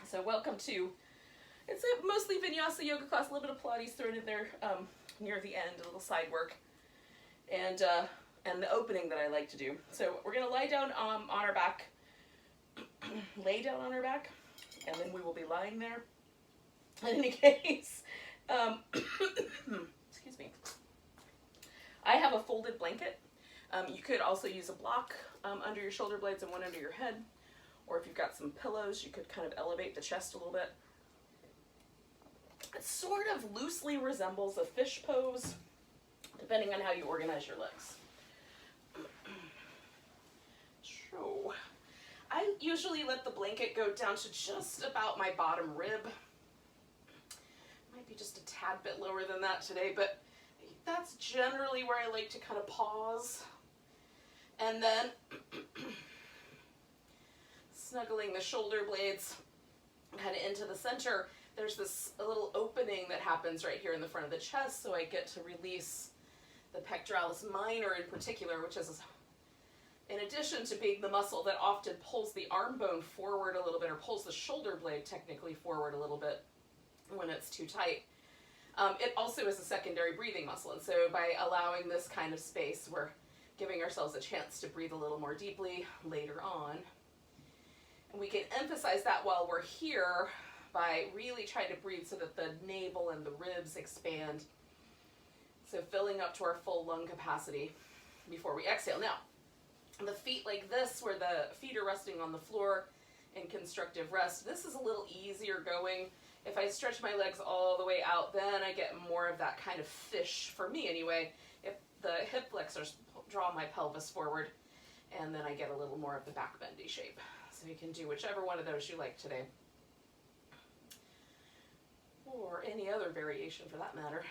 So welcome to, it's a mostly Vinyasa yoga class, a little bit of Pilates thrown in there near the end, a little side work, and the opening that I like to do. So we're going to lie down on our back, lay down on our back, and then we will be lying there. In any case, excuse me, I have a folded blanket. You could also use a block under your shoulder blades and one under your head. Or if you've got some pillows, you could kind of elevate the chest a little bit. It sort of loosely resembles a fish pose, depending on how you organize your legs. So, I usually let the blanket go down to just about my bottom rib. Might be just a tad bit lower than that today, but that's generally where I like to kind of pause. And then snuggling the shoulder blades kind of into the center. There's this a little opening that happens right here in the front of the chest, so I get to release the pectoralis minor in particular, which is, in addition to being the muscle that often pulls the arm bone forward a little bit, or pulls the shoulder blade technically forward a little bit when it's too tight, it also is a secondary breathing muscle. And so by allowing this kind of space, we're giving ourselves a chance to breathe a little more deeply later on. And we can emphasize that while we're here by really trying to breathe so that the navel and the ribs expand. So filling up to our full lung capacity before we exhale. Now, the feet like this, where the feet are resting on the floor in constructive rest, this is a little easier going. If I stretch my legs all the way out, then I get more of that kind of fish, for me anyway. If the hip flexors draw my pelvis forward, and then I get a little more of the back bendy shape. So you can do whichever one of those you like today, or any other variation for that matter.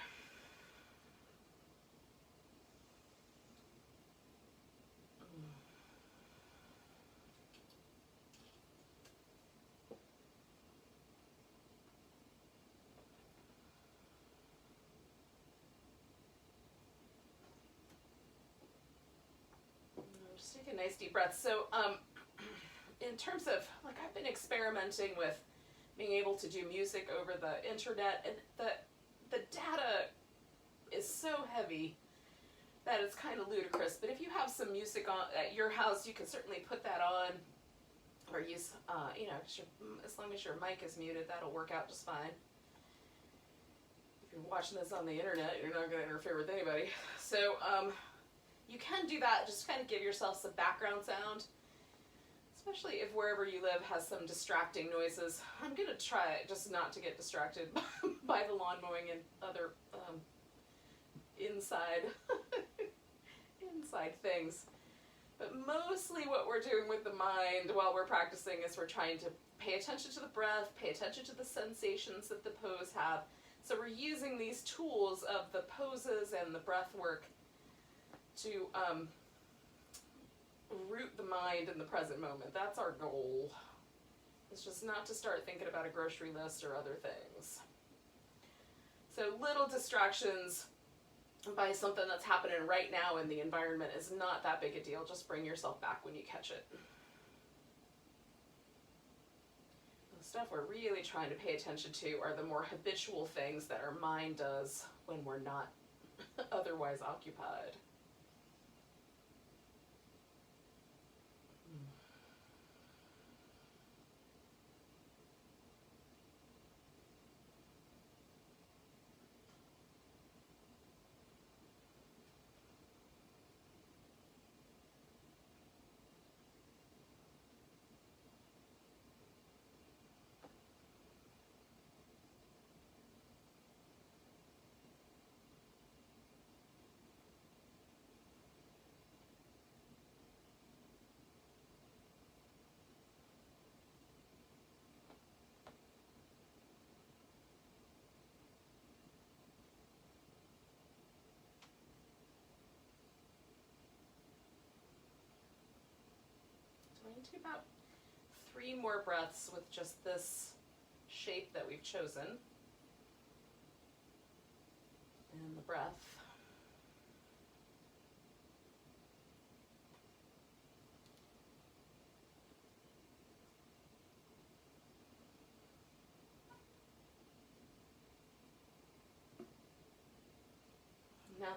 Just take a nice deep breath. So in terms of, like, I've been experimenting with being able to do music over the internet, and the data is so heavy that it's kind of ludicrous. But if you have some music on at your house, you can certainly put that on, or use, as long as your mic is muted, that'll work out just fine. If you're watching this on the internet, you're not going to interfere with anybody. So you can do that, just kind of give yourself some background sound. Especially if wherever you live has some distracting noises. I'm going to try just not to get distracted by the lawn mowing and other inside things. But mostly what we're doing with the mind while we're practicing is we're trying to pay attention to the breath, pay attention to the sensations that the pose have. So we're using these tools of the poses and the breath work to root the mind in the present moment. That's our goal. It's just not to start thinking about a grocery list or other things. So little distractions by something that's happening right now in the environment is not that big a deal. Just bring yourself back when you catch it. The stuff we're really trying to pay attention to are the more habitual things that our mind does when we're not otherwise occupied. Do about 3 more breaths with just this shape that we've chosen. And the breath.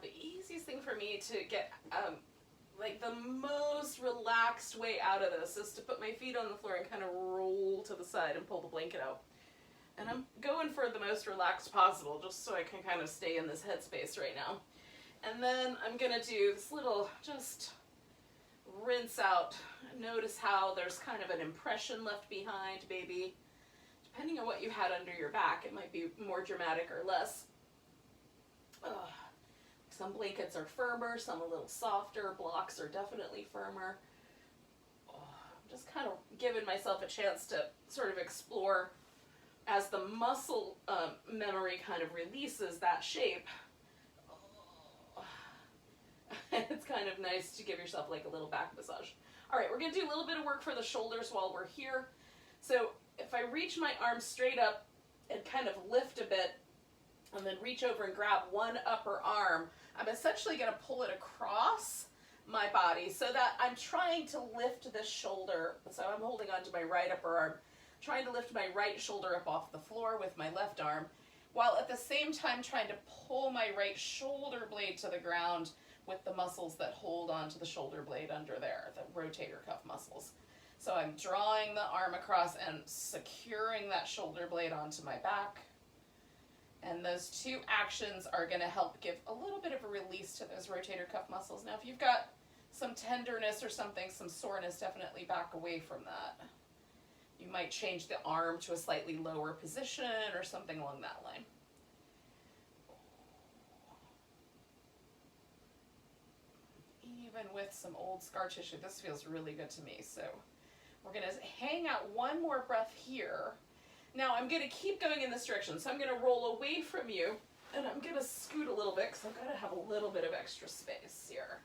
the easiest thing for me to get like the most relaxed way out of this is to put my feet on the floor and kind of roll to the side and pull the blanket out. And I'm going for the most relaxed possible just so I can kind of stay in this headspace right now. And then I'm going to do this little just rinse out. Notice how there's kind of an impression left behind, maybe. Depending on what you had under your back, it might be more dramatic or less. Some blankets are firmer, some a little softer. Blocks are definitely firmer. I'm just kind of giving myself a chance to sort of explore as the muscle memory kind of releases that shape. It's kind of nice to give yourself like a little back massage. All right, we're going to do a little bit of work for the shoulders while we're here. So if I reach my arms straight up and kind of lift a bit, and then reach over and grab one upper arm, I'm essentially going to pull it across my body so that I'm trying to lift this shoulder. So I'm holding on to my right upper arm, trying to lift my right shoulder up off the floor with my left arm, while at the same time trying to pull my right shoulder blade to the ground with the muscles that hold onto the shoulder blade under there, the rotator cuff muscles. So I'm drawing the arm across and securing that shoulder blade onto my back. And those two actions are going to help give a little bit of a release to those rotator cuff muscles. Now, if you've got some tenderness or something, some soreness, definitely back away from that. You might change the arm to a slightly lower position or something along that line. Even with some old scar tissue, this feels really good to me. So we're going to hang out one more breath here. Now I'm going to keep going in this direction. So I'm going to roll away from you, and I'm going to scoot a little bit because I've got to have a little bit of extra space here.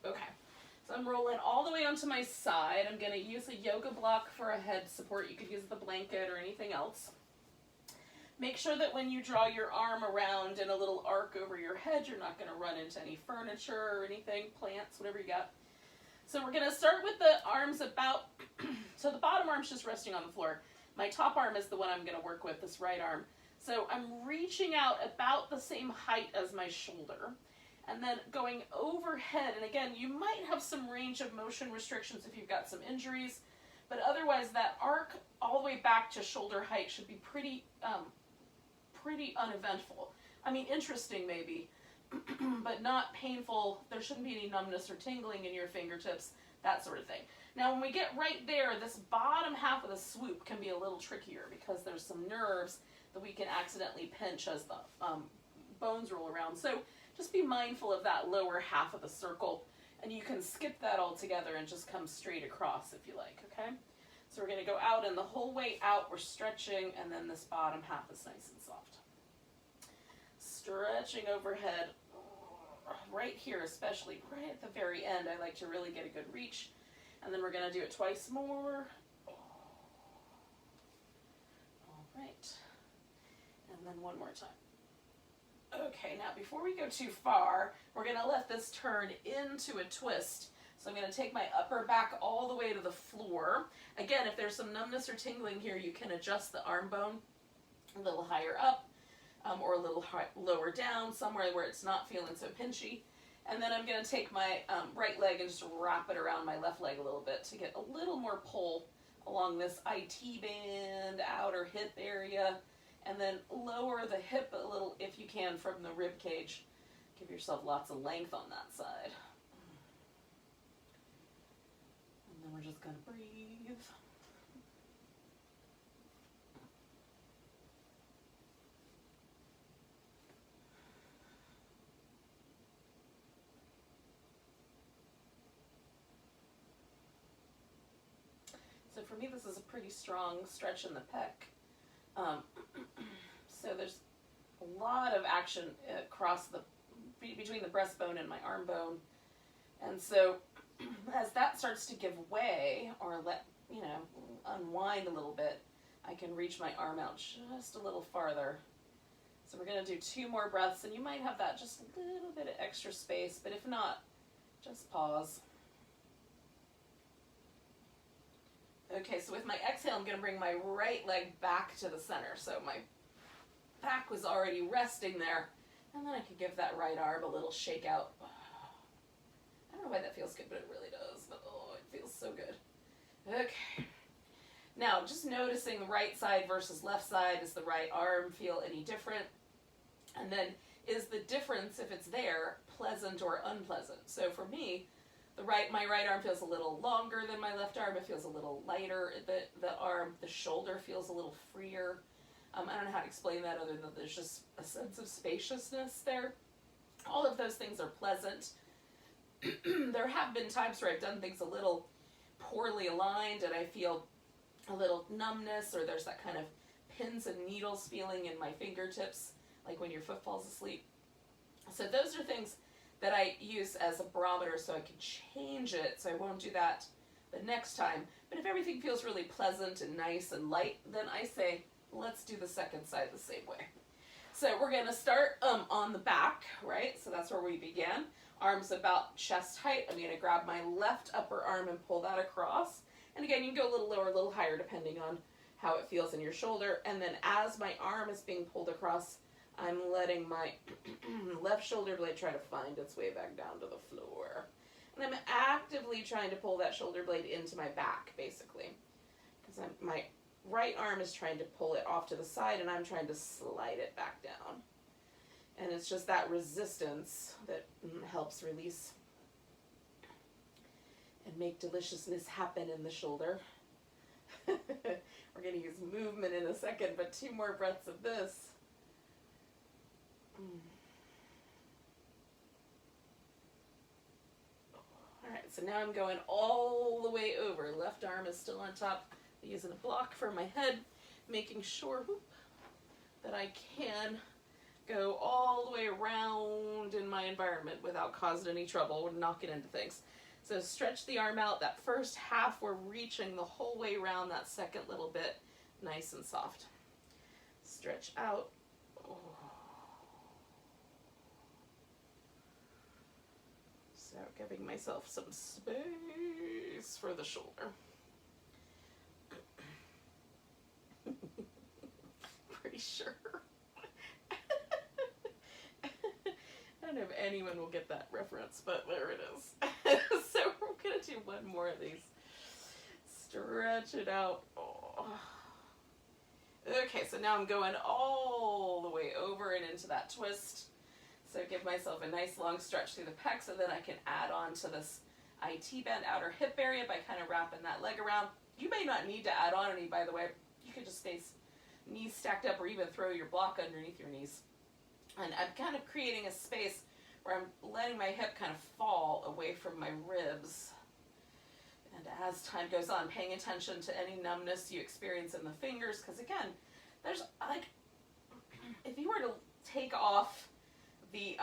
Okay, so I'm rolling all the way onto my side. I'm going to use a yoga block for a head support. You could use the blanket or anything else. Make sure that when you draw your arm around in a little arc over your head, you're not going to run into any furniture or anything, plants, whatever you got. So we're going to start with the arms about, so the bottom arm's just resting on the floor. My top arm is the one I'm going to work with, this right arm. So I'm reaching out about the same height as my shoulder, and then going overhead. And again, you might have some range of motion restrictions if you've got some injuries, but otherwise that arc all the way back to shoulder height should be pretty uneventful. I mean, interesting maybe, but not painful. There shouldn't be any numbness or tingling in your fingertips, that sort of thing. Now, when we get right there, this bottom half of the swoop can be a little trickier because there's some nerves that we can accidentally pinch as the bones roll around. So just be mindful of that lower half of the circle, and you can skip that altogether and just come straight across if you like, okay? So we're going to go out, and the whole way out we're stretching, and then this bottom half is nice and soft. Stretching overhead, right here especially, right at the very end, I like to really get a good reach. And then we're going to do it twice more. All right. And then one more time. Okay, now before we go too far, we're going to let this turn into a twist. So I'm going to take my upper back all the way to the floor. Again, if there's some numbness or tingling here, you can adjust the arm bone a little higher up or a little lower down, somewhere where it's not feeling so pinchy. And then I'm going to take my right leg and just wrap it around my left leg a little bit to get a little more pull along this IT band, outer hip area, and then lower the hip a little if you can from the rib cage. Give yourself lots of length on that side. And then we're just going to breathe. So for me, this is a pretty strong stretch in the pec. So there's a lot of action across between the breastbone and my arm bone. And so as that starts to give way or unwind a little bit, I can reach my arm out just a little farther. So we're going to do 2 more breaths, and you might have that just a little bit of extra space, but if not, just pause. Okay, so with my exhale, I'm going to bring my right leg back to the center. So my back was already resting there, And then I could give that right arm a little shake out. I don't know why that feels good, but it really does. But oh, it feels so good. Okay. Now, just noticing the right side versus left side. Does the right arm feel any different? And then, is the difference, if it's there, pleasant or unpleasant? So for me, my right arm feels a little longer than my left arm. It feels a little lighter. The shoulder feels a little freer. I don't know how to explain that other than there's just a sense of spaciousness there. All of those things are pleasant. There have been times where I've done things a little poorly aligned and I feel a little numbness, or there's that kind of pins and needles feeling in my fingertips, like when your foot falls asleep. So those are things that I use as a barometer so I can change it, so I won't do that the next time. But if everything feels really pleasant and nice and light, then I say, let's do the second side the same way. So we're going to start on the back, right? So that's where we began. Arms about chest height. I'm going to grab my left upper arm and pull that across. And again, you can go a little lower, a little higher, depending on how it feels in your shoulder. And then as my arm is being pulled across, I'm letting my left shoulder blade try to find its way back down to the floor. And I'm actively trying to pull that shoulder blade into my back, basically. Because my right arm is trying to pull it off to the side, and I'm trying to slide it back down. And it's just that resistance that helps release and make deliciousness happen in the shoulder. We're going to use movement in a second, but 2 more breaths of this. Alright, so now I'm going all the way over. Left arm is still on top. I'm using a block for my head, making sure that I can go all the way around in my environment without causing any trouble or knocking into things. So stretch the arm out. That first half, we're reaching the whole way around. That second little bit, nice and soft. Stretch out. Oh. So giving myself some space for the shoulder. Pretty sure. I don't know if anyone will get that reference, but there it is. So we're going to do one more of these. Stretch it out. Oh. Okay, so now I'm going all the way over and into that twist. So give myself a nice long stretch through the pecs, so then I can add on to this IT band outer hip area by kind of wrapping that leg around. You may not need to add on any, by the way. You could just stay knees stacked up or even throw your block underneath your knees. And I'm kind of creating a space where I'm letting my hip kind of fall away from my ribs. And as time goes on, paying attention to any numbness you experience in the fingers, because again, there's like, if you were to take off the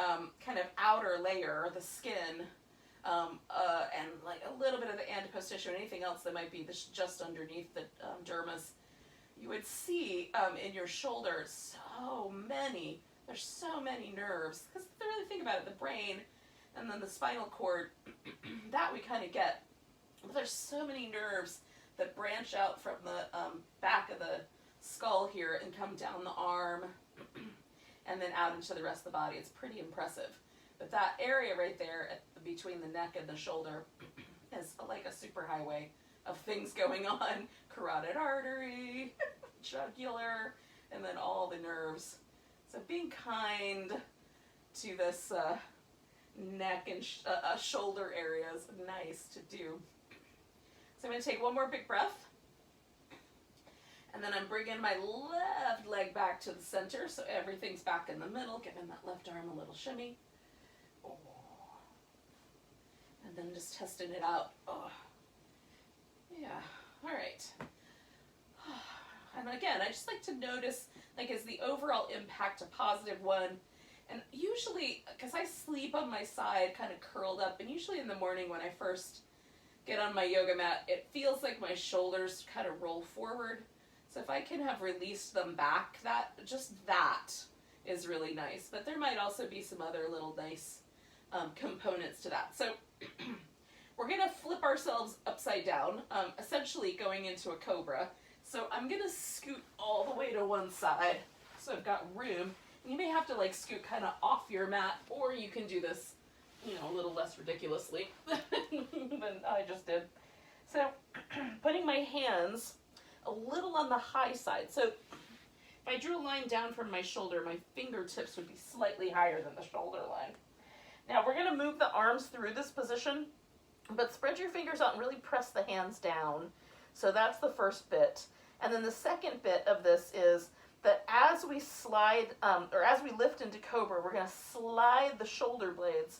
kind of outer layer, the skin, and like a little bit of the adipose tissue and anything else that might be just underneath the dermis, you would see in your shoulder there's so many nerves, because if you really think about it, the brain and then the spinal cord, that we kind of get. But there's so many nerves that branch out from the back of the skull here and come down the arm and then out into the rest of the body. It's pretty impressive. But that area right there between the neck and the shoulder is like a superhighway of things going on. Carotid artery, jugular, and then all the nerves. So being kind to this neck and shoulder area is nice to do. So I'm going to take one more big breath. And then I'm bringing my left leg back to the center, so everything's back in the middle, giving that left arm a little shimmy. Oh. And then just testing it out. Oh. Yeah, all right. And again, I just like to notice, like, is the overall impact a positive one? And usually, because I sleep on my side, kind of curled up, and usually in the morning when I first get on my yoga mat, it feels like my shoulders kind of roll forward. So if I can have released them back, that is really nice. But there might also be some other little nice components to that. So we're going to flip ourselves upside down, essentially going into a cobra. So I'm going to scoot all the way to one side, so I've got room, You may have to like scoot kind of off your mat, or you can do this, you know, a little less ridiculously than I just did. So putting my hands a little on the high side. So if I drew a line down from my shoulder, my fingertips would be slightly higher than the shoulder line. Now we're going to move the arms through this position, but spread your fingers out and really press the hands down. So that's the first bit. And then the second bit of this is that as we slide, or as we lift into Cobra, we're going to slide the shoulder blades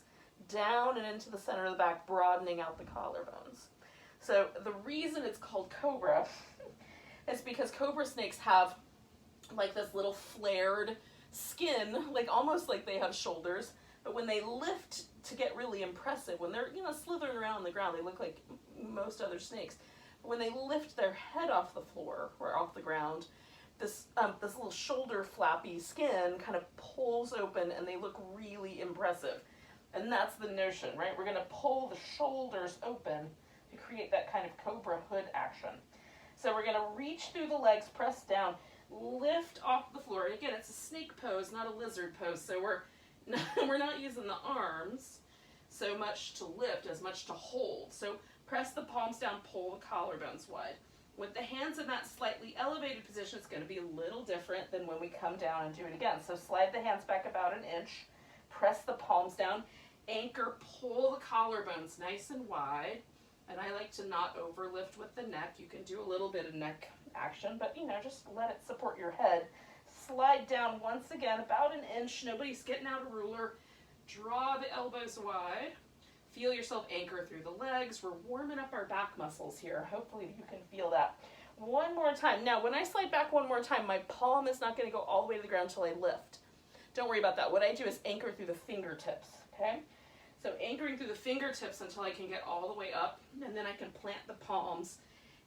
down and into the center of the back, broadening out the collarbones. So the reason it's called Cobra is because cobra snakes have like this little flared skin, like almost like they have shoulders, but when they lift to get really impressive, when they're, you know, slithering around on the ground, they look like most other snakes. But when they lift their head off the floor or off the ground, this little shoulder flappy skin kind of pulls open and they look really impressive. And that's the notion, right? We're going to pull the shoulders open to create that kind of cobra hood action. So we're going to reach through the legs, press down, lift off the floor. And again, it's a snake pose, not a lizard pose. So we're not using the arms so much to lift as much to hold. So press the palms down, pull the collarbones wide. With the hands in that slightly elevated position, it's going to be a little different than when we come down and do it again. So slide the hands back about an inch, press the palms down, anchor, pull the collarbones nice and wide. And I like to not overlift with the neck. You can do a little bit of neck action, but you know, just let it support your head. Slide down once again, about an inch. Nobody's getting out a ruler. Draw the elbows wide. Feel yourself anchor through the legs. We're warming up our back muscles here. Hopefully you can feel that. One more time. Now, when I slide back one more time, my palm is not going to go all the way to the ground until I lift. Don't worry about that. What I do is anchor through the fingertips, okay? So anchoring through the fingertips until I can get all the way up, and then I can plant the palms.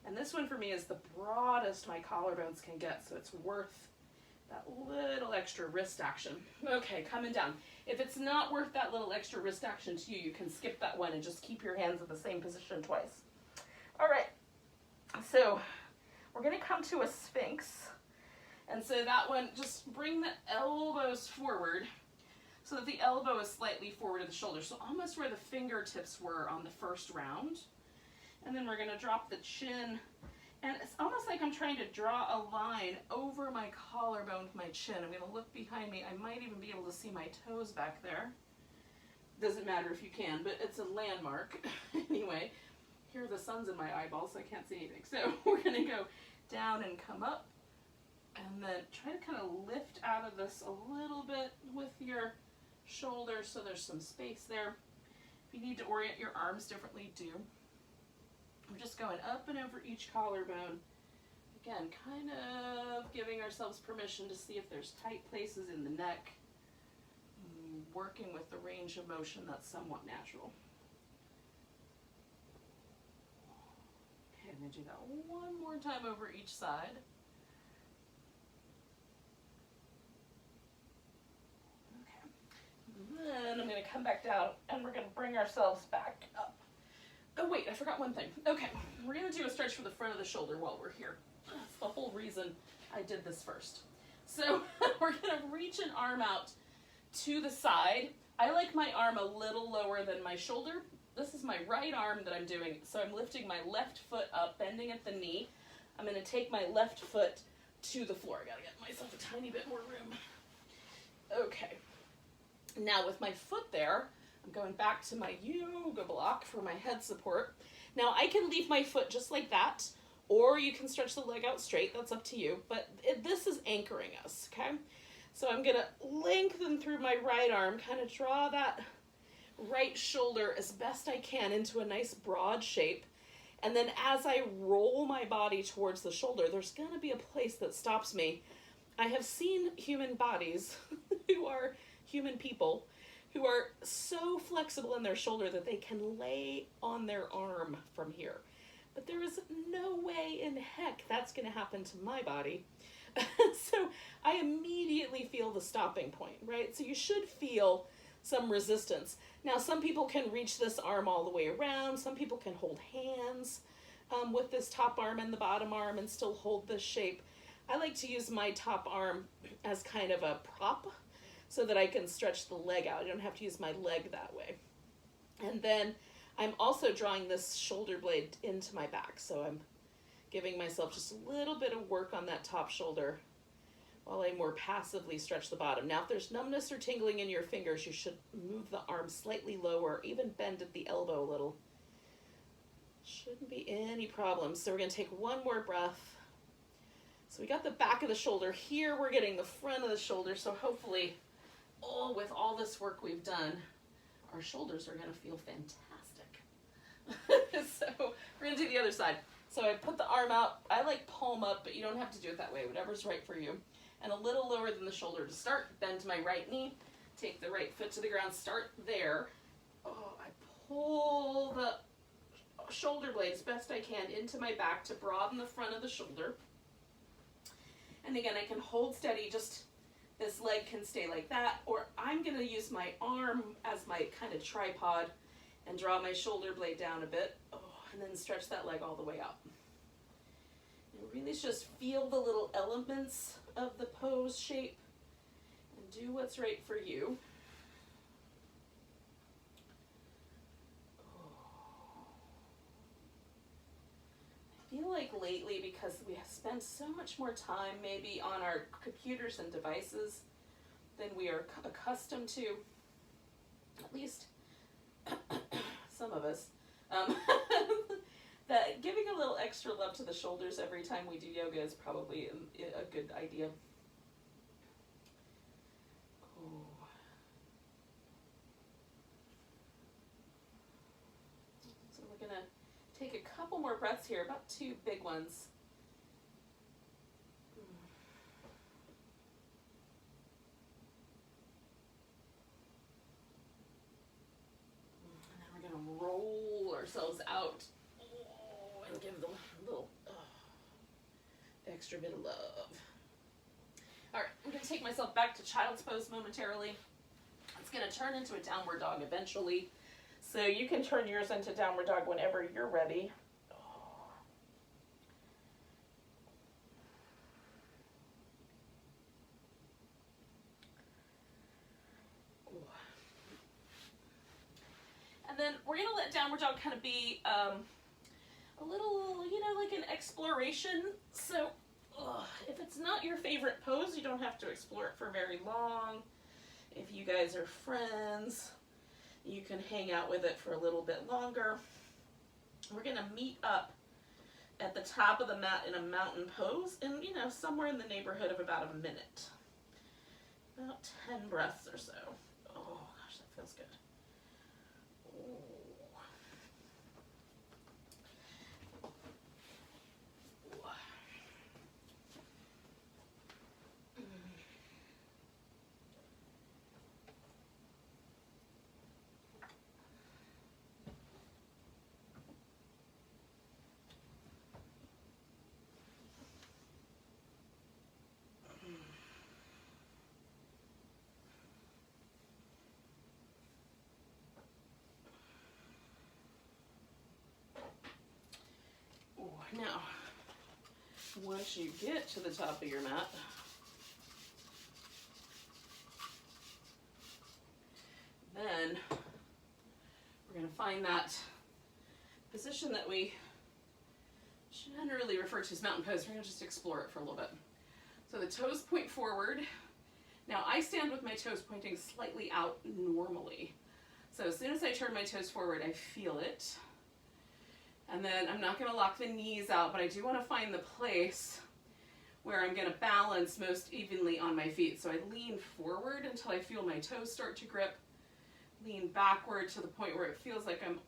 And this one for me is the broadest my collarbones can get, so it's worth that little extra wrist action. Okay, coming down. If it's not worth that little extra wrist action to you, you can skip that one and just keep your hands in the same position twice. All right, so we're gonna come to a Sphinx. And so that one, just bring the elbows forward so that the elbow is slightly forward of the shoulder. So almost where the fingertips were on the first round. And then we're gonna drop the chin. And it's almost like I'm trying to draw a line over my collarbone with my chin. I'm gonna look behind me. I might even be able to see my toes back there. Doesn't matter if you can, but it's a landmark. Anyway, here the sun's in my eyeballs, so I can't see anything. So we're gonna go down and come up, and then try to kind of lift out of this a little bit with your shoulders so there's some space there. If you need to orient your arms differently, do. We're just going up and over each collarbone. Again, kind of giving ourselves permission to see if there's tight places in the neck. Working with the range of motion that's somewhat natural. Okay, I'm going to do that one more time over each side. Okay. Then I'm going to come back down and we're going to bring ourselves back up. Oh wait, I forgot one thing. Okay, we're going to do a stretch for the front of the shoulder while we're here. That's the whole reason I did this first. So we're going to reach an arm out to the side. I like my arm a little lower than my shoulder. This is my right arm that I'm doing. So I'm lifting my left foot up, bending at the knee. I'm going to take my left foot to the floor. I got to get myself a tiny bit more room. Okay. Now with my foot there, I'm going back to my yoga block for my head support. Now I can leave my foot just like that, or you can stretch the leg out straight. That's up to you. But this is anchoring us, okay? So I'm gonna lengthen through my right arm, kind of draw that right shoulder as best I can into a nice broad shape. And then as I roll my body towards the shoulder, there's gonna be a place that stops me. I have seen human bodies who are human people who are so flexible in their shoulder that they can lay on their arm from here. But there is no way in heck that's gonna happen to my body. So I immediately feel the stopping point, right? So you should feel some resistance. Now some people can reach this arm all the way around. Some people can hold hands with this top arm and the bottom arm and still hold this shape. I like to use my top arm as kind of a prop so that I can stretch the leg out. I don't have to use my leg that way. And then I'm also drawing this shoulder blade into my back, so I'm giving myself just a little bit of work on that top shoulder while I more passively stretch the bottom. Now, if there's numbness or tingling in your fingers, you should move the arm slightly lower, even bend at the elbow a little. Shouldn't be any problems. So we're going to take one more breath. So we got the back of the shoulder. Here we're getting the front of the shoulder, so hopefully, with all this work we've done, our shoulders are going to feel fantastic. So we're going to do the other side. So I put the arm out. I like palm up, but you don't have to do it that way. Whatever's right for you. And a little lower than the shoulder to start. Bend my right knee. Take the right foot to the ground. Start there. I pull the shoulder blade as best I can into my back to broaden the front of the shoulder. And again, I can hold steady. Just this leg can stay like that. Or I'm going to use my arm as my kind of tripod and draw my shoulder blade down a bit. And then stretch that leg all the way out. And really just feel the little elements of the pose shape and do what's right for you. I feel like lately, because we have spent so much more time maybe on our computers and devices than we are accustomed to, at least some of us, that giving a little extra love to the shoulders every time we do yoga is probably a good idea. So we're going to take a couple more breaths here, about 2 big ones. And then we're going to roll ourselves out. And give them a little extra bit of love. All right, I'm going to take myself back to child's pose momentarily. It's going to turn into a downward dog eventually. So you can turn yours into downward dog whenever you're ready. And then we're going to let downward dog kind of be a little, like an exploration. So if it's not your favorite pose, you don't have to explore it for very long. If you guys are friends, you can hang out with it for a little bit longer. We're going to meet up at the top of the mat in a mountain pose in, somewhere in the neighborhood of about a minute. About 10 breaths or so. Oh gosh, that feels good. Now, once you get to the top of your mat, then we're going to find that position that we generally refer to as mountain pose. We're going to just explore it for a little bit. So the toes point forward. Now I stand with my toes pointing slightly out normally. So as soon as I turn my toes forward, I feel it. And then I'm not going to lock the knees out, but I do want to find the place where I'm going to balance most evenly on my feet. So I lean forward until I feel my toes start to grip. Lean backward to the point where it feels like I'm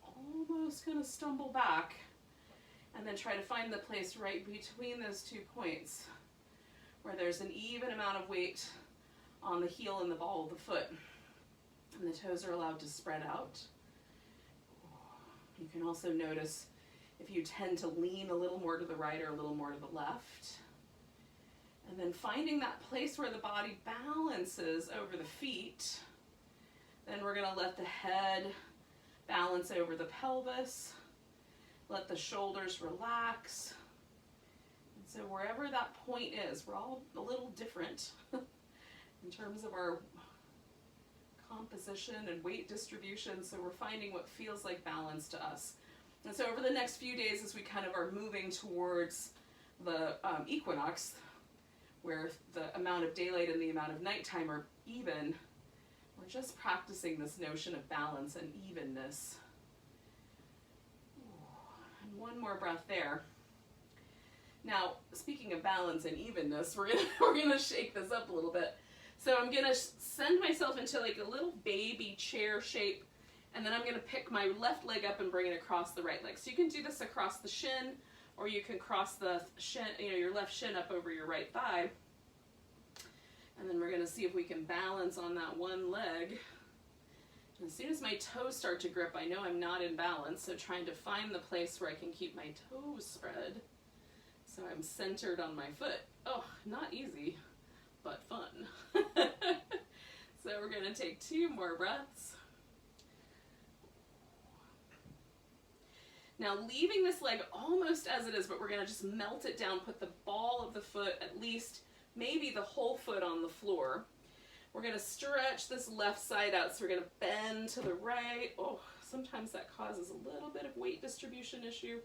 almost going to stumble back. And then try to find the place right between those 2 points where there's an even amount of weight on the heel and the ball of the foot. And the toes are allowed to spread out. You can also notice if you tend to lean a little more to the right or a little more to the left. And then finding that place where the body balances over the feet. Then we're going to let the head balance over the pelvis. Let the shoulders relax. And so wherever that point is, we're all a little different in terms of our composition and weight distribution, so we're finding what feels like balance to us. And so over the next few days, as we kind of are moving towards the equinox, where the amount of daylight and the amount of nighttime are even, we're just practicing this notion of balance and evenness. And one more breath there. Now, speaking of balance and evenness, we're gonna shake this up a little bit. So I'm gonna send myself into like a little baby chair shape, and then I'm gonna pick my left leg up and bring it across the right leg. So you can do this across the shin, or you can cross the shin, your left shin up over your right thigh. And then we're gonna see if we can balance on that one leg. And as soon as my toes start to grip, I know I'm not in balance, so trying to find the place where I can keep my toes spread so I'm centered on my foot. Oh, not easy, but fun. So we're gonna take 2 more breaths. Now leaving this leg almost as it is, but we're gonna just melt it down, put the ball of the foot, at least maybe the whole foot on the floor. We're gonna stretch this left side out, so we're gonna bend to the right. Oh, sometimes that causes a little bit of weight distribution issue.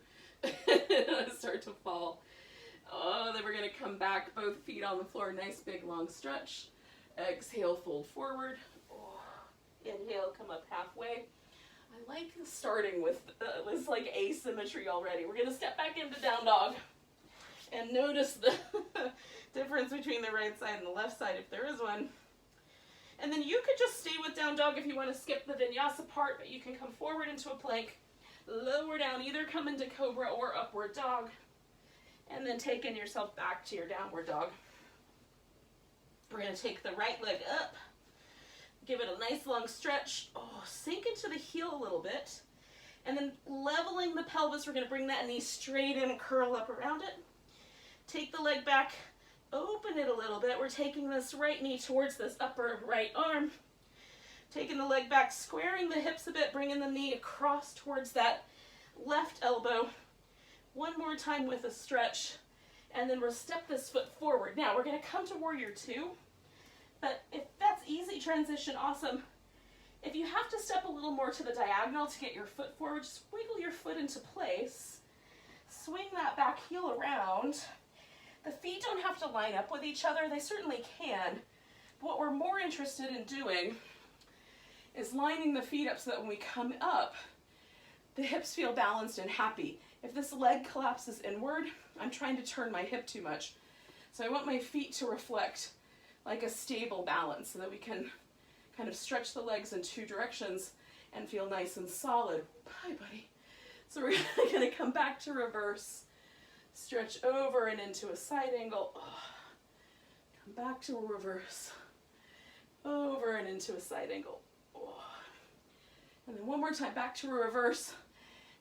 I start to fall. Oh, then we're gonna come back, both feet on the floor, nice big long stretch. Exhale, fold forward. Oh, inhale, come up halfway. I like starting with this like asymmetry already. We're gonna step back into down dog and notice the difference between the right side and the left side, if there is one. And then you could just stay with down dog if you want to skip the vinyasa part, but you can come forward into a plank, lower down, either come into cobra or upward dog, and then taking yourself back to your downward dog. We're going to take the right leg up, give it a nice long stretch. Oh, sink into the heel a little bit, and then leveling the pelvis, we're going to bring that knee straight in and curl up around it. Take the leg back, open it a little bit. We're taking this right knee towards this upper right arm. Taking the leg back, squaring the hips a bit, bringing the knee across towards that left elbow. One more time with a stretch, and then we'll step this foot forward. Now we're going to come to warrior 2, but if that's easy transition, awesome. If you have to step a little more to the diagonal to get your foot forward, just wiggle your foot into place. Swing that back heel around. The feet don't have to line up with each other. They certainly can. But what we're more interested in doing is lining the feet up so that when we come up, the hips feel balanced and happy. If this leg collapses inward, I'm trying to turn my hip too much. So I want my feet to reflect like a stable balance so that we can kind of stretch the legs in 2 directions and feel nice and solid. Hi, buddy. So we're gonna come back to reverse. Stretch over and into a side angle. Oh. Come back to a reverse. Over and into a side angle. Oh. And then one more time back to a reverse.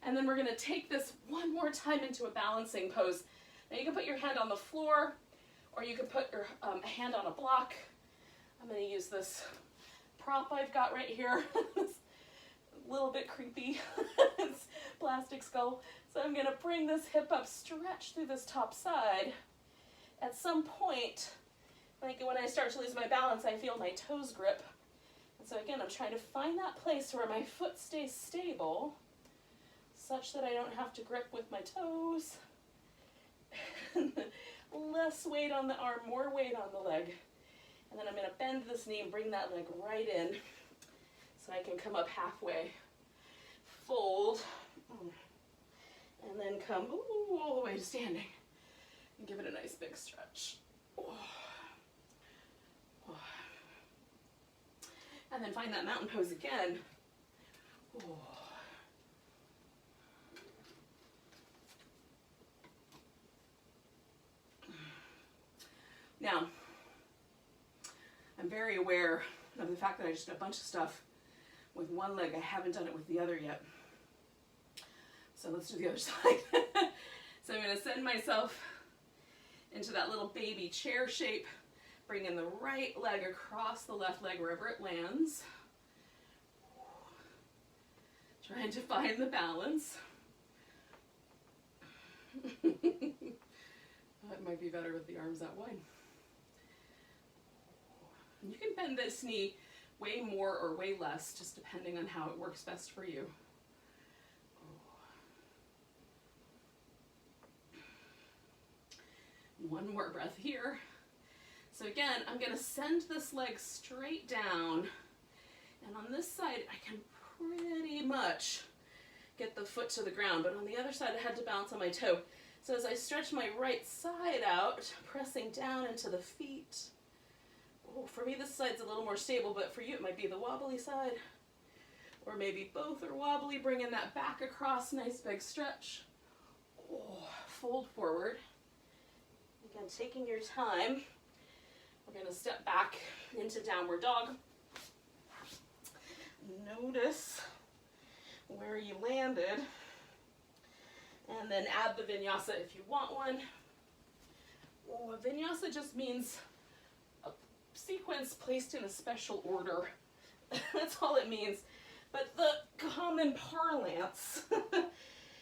And then we're going to take this one more time into a balancing pose. Now you can put your hand on the floor, or you can put your hand on a block. I'm going to use this prop I've got right here. It's a little bit creepy. It's plastic skull. So I'm going to bring this hip up, stretch through this top side. At some point, like when I start to lose my balance, I feel my toes grip. And so again, I'm trying to find that place where my foot stays stable, such that I don't have to grip with my toes. Less weight on the arm, more weight on the leg. And then I'm going to bend this knee and bring that leg right in so I can come up halfway. Fold. And then come all the way to standing. And give it a nice big stretch. And then find that mountain pose again. Now, I'm very aware of the fact that I just did a bunch of stuff with one leg. I haven't done it with the other yet. So let's do the other side. So I'm going to send myself into that little baby chair shape, bringing the right leg across the left leg wherever it lands. Trying to find the balance. It might be better with the arms out wide. You can bend this knee way more or way less, just depending on how it works best for you. One more breath here. So again, I'm going to send this leg straight down, and on this side I can pretty much get the foot to the ground, but on the other side I had to balance on my toe. So as I stretch my right side out, pressing down into the feet. Oh, for me this side's a little more stable, but for you it might be the wobbly side, or maybe both are wobbly, bringing that back across, nice big stretch. Oh, fold forward. Again, taking your time. We're going to step back into downward dog. Notice where you landed, and then add the vinyasa if you want one. Oh, a vinyasa just means a sequence placed in a special order. That's all it means. But the common parlance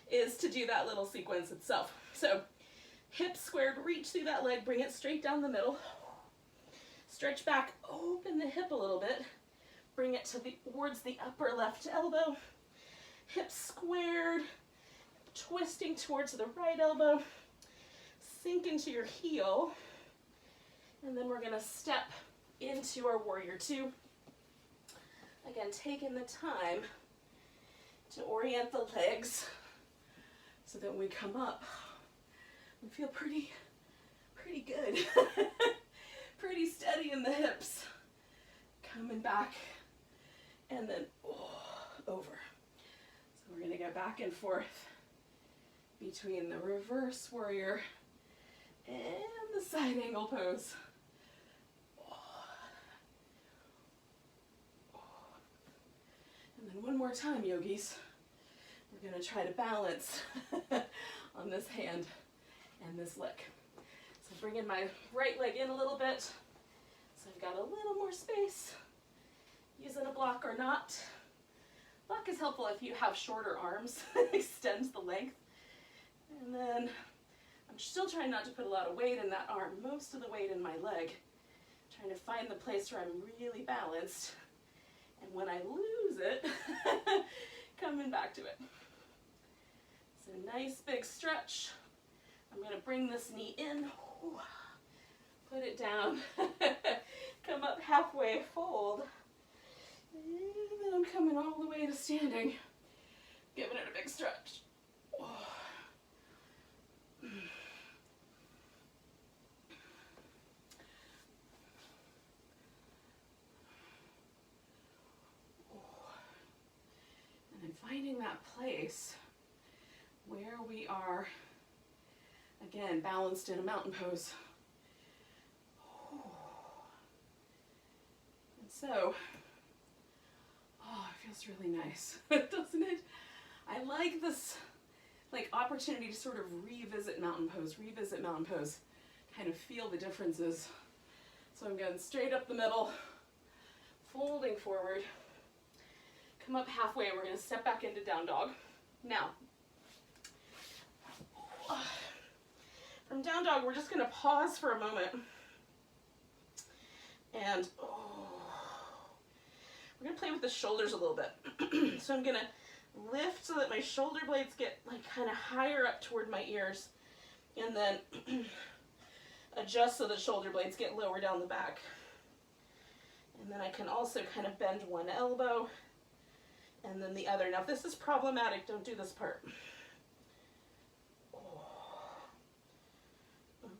is to do that little sequence itself. So hips squared, reach through that leg, bring it straight down the middle. Stretch back, open the hip a little bit. Bring it towards the upper left elbow. Hips squared, twisting towards the right elbow. Sink into your heel. And then we're going to step into our warrior two. Again, taking the time to orient the legs so that when we come up, we feel pretty good. Pretty steady in the hips. Coming back and then over. So we're going to go back and forth between the reverse warrior and the side angle pose. And then one more time, yogis. We're going to try to balance on this hand and this leg. So bringing my right leg in a little bit, so I've got a little more space. Using a block or not. Block is helpful if you have shorter arms. Extends the length. And then I'm still trying not to put a lot of weight in that arm. Most of the weight in my leg. Trying to find the place where I'm really balanced. And when I lose it, coming back to it. So nice big stretch. I'm going to bring this knee in. Put it down. Come up halfway, fold. And then I'm coming all the way to standing. Giving it a big stretch. And then finding that place where we are, again, balanced in a mountain pose. And so, it feels really nice, doesn't it? I like this opportunity to sort of revisit mountain pose, kind of feel the differences. So I'm going straight up the middle, folding forward, come up halfway, and we're going to step back into down dog. Now, from down dog, we're just going to pause for a moment, and we're going to play with the shoulders a little bit. So I'm going to lift so that my shoulder blades get kind of higher up toward my ears, and then adjust so the shoulder blades get lower down the back. And then I can also kind of bend one elbow and then the other. Now if this is problematic, don't do this part.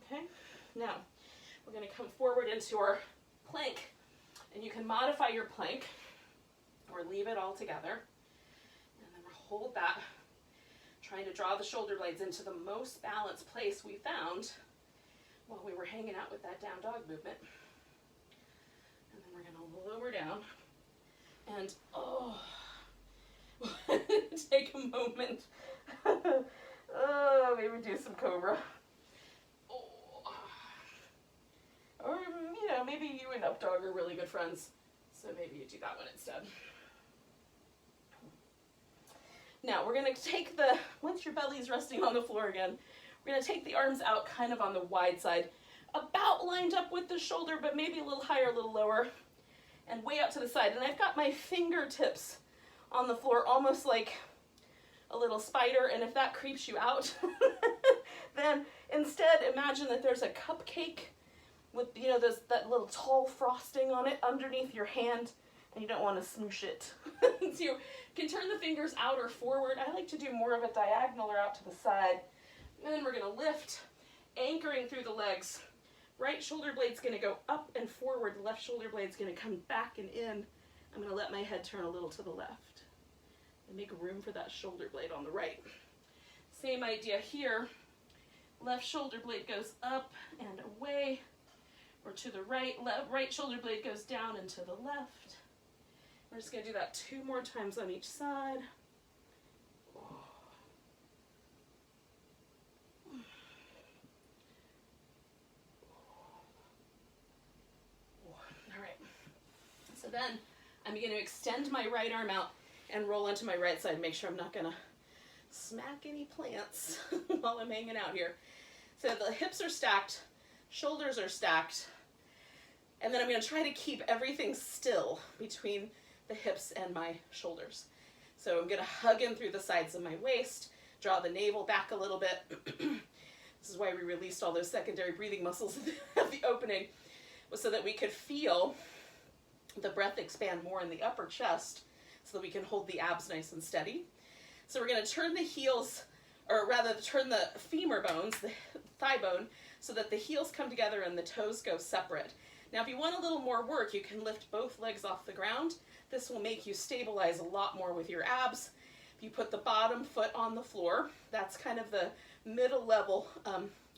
Okay, now we're going to come forward into our plank, and you can modify your plank or leave it all together. Hold that, trying to draw the shoulder blades into the most balanced place we found while we were hanging out with that down dog movement. And then we're going to lower down and take a moment. Maybe do some cobra. Or, maybe you and up dog are really good friends, so maybe you do that one instead. Now we're going to take once your belly's resting on the floor again, we're going to take the arms out kind of on the wide side, about lined up with the shoulder, but maybe a little higher, a little lower. and way out to the side. And I've got my fingertips on the floor, almost like a little spider. And if that creeps you out, then instead imagine that there's a cupcake with, you know, that little tall frosting on it underneath your hand, and you don't want to smoosh it. So you can turn the fingers out or forward. I like to do more of a diagonal or out to the side. And then we're going to lift, anchoring through the legs. Right shoulder blade's going to go up and forward. Left shoulder blade's going to come back and in. I'm going to let my head turn a little to the left and make room for that shoulder blade on the right. Same idea here. Left shoulder blade goes up and away, or to the right. Right shoulder blade goes down and to the left. We're just going to do that 2 more times on each side. All right. So then I'm going to extend my right arm out and roll onto my right side. Make sure I'm not going to smack any plants while I'm hanging out here. So the hips are stacked, shoulders are stacked, and then I'm going to try to keep everything still between the hips and my shoulders. So I'm going to hug in through the sides of my waist, draw the navel back a little bit. This is why we released all those secondary breathing muscles at the opening, was so that we could feel the breath expand more in the upper chest so that we can hold the abs nice and steady. So we're going to turn the heels, or rather turn the femur bones, the thigh bone, so that the heels come together and the toes go separate. Now if you want a little more work, you can lift both legs off the ground. This will make you stabilize a lot more with your abs. If you put the bottom foot on the floor, that's kind of the middle level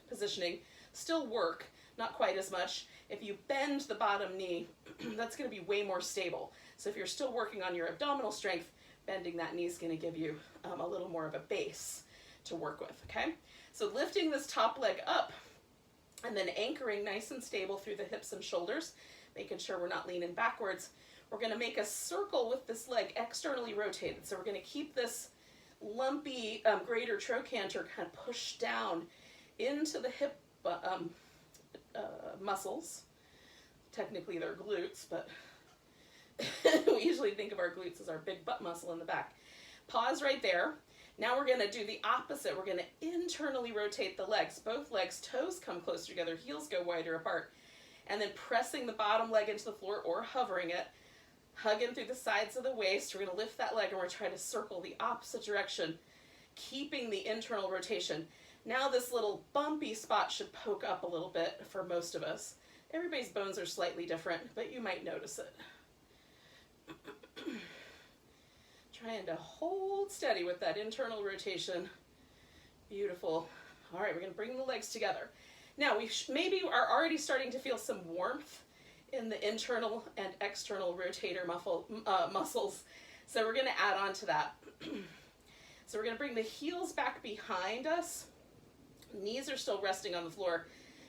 positioning. Still work, not quite as much. If you bend the bottom knee, that's going to be way more stable. So if you're still working on your abdominal strength, bending that knee is going to give you a little more of a base to work with, okay? So lifting this top leg up and then anchoring nice and stable through the hips and shoulders, making sure we're not leaning backwards. We're going to make a circle with this leg externally rotated. So we're going to keep this lumpy greater trochanter kind of pushed down into the hip muscles. Technically they're glutes, but we usually think of our glutes as our big butt muscle in the back. Pause right there. Now we're going to do the opposite. We're going to internally rotate the legs. Both legs, toes come closer together, heels go wider apart. And then pressing the bottom leg into the floor or hovering it, hugging through the sides of the waist. We're going to lift that leg and we're trying to circle the opposite direction, keeping the internal rotation. Now this little bumpy spot should poke up a little bit for most of us. Everybody's bones are slightly different, but you might notice it. Trying to hold steady with that internal rotation. Beautiful. All right, we're going to bring the legs together. Now we maybe are already starting to feel some warmth in the internal and external rotator muscles. So we're going to add on to that. So we're going to bring the heels back behind us. Knees are still resting on the floor,